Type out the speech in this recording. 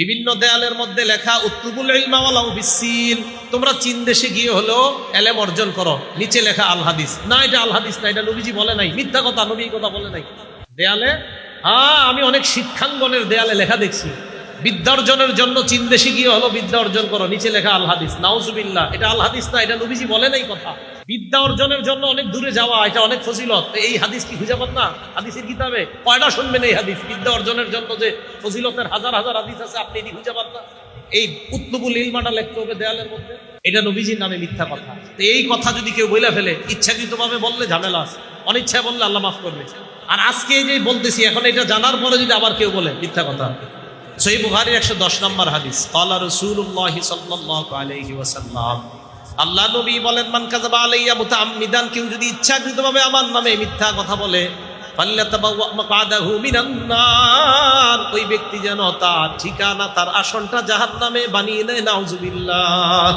বিভিন্ন দেয়ালের মধ্যে লেখা উত্তুবুল ইলমা ওয়ালাউ বিসসিন, তোমরা চীন দেশে গিয়ে হলো ইলম অর্জন করো। নিচে লেখা আল হাদিস। না, এটা আল হাদিস না, এটা নবীজি বলে নাই, মিথ্যা কথা, নবী কথা বলে নাই। দেয়ালে আমি অনেক শিক্ষাঙ্গনের দেয়ালে লেখা দেখছি, বিদ্যা অর্জনের জন্য চীন দেশে গিয়ে হলো বিদ্যা অর্জন করো, নিচে লেখা আল হাদিস। নাউজুবিল্লাহ, এটা আল হাদিস না, এটা নবীজি বলে নাই কথা। বিদ্যা অর্জনের জন্য অনেক দূরে যাওয়া, এটা অনেক ফজিলত। এই হাদিস কি খুঁজে পান না হাদিসের কিতাবে? কয়টা শুনবেন এই হাদিস? বিদ্যা অর্জনের জন্য যে ফজিলতের হাজার হাজার হাদিস আছে, আপনি এটি খুঁজে পান না? এই উত্তুবুল ইলমাটা লিখতে হবে দেয়ালের মধ্যে, এটা নবীজির নামে মিথ্যা কথা। তো এই কথা যদি কেউ বলে ফেলে, ইচ্ছাকৃতভাবে বললে ঝামেলা আছে, অনিচ্ছায় বললে আল্লাহ মাফ করবে। আর আজকে এই যে বলতেছি, এখন এটা জানার পরে যদি আবার কেউ বলে, মিথ্যা কথা। সহিহ বুখারীর 110 নম্বর হাদিস, ক্বালা রাসূলুল্লাহ সাল্লাল্লাহু আলাইহি ওয়াসাল্লাম, আল্লাহ নবী বলেন, মান কাযাবা আলাইয়া মুতাআম্মিদান, কেউ যদি ইচ্ছাকৃতভাবে আমার নামে মিথ্যা কথা বলে, ফাল্যাতাবাওয়া মাকআদাহু মিনান নার, ওই ব্যক্তি যেন তার ঠিকানা, তার আসনটা জাহান্নামে বানিয়ে নেয়। নাউজুবিল্লাহ।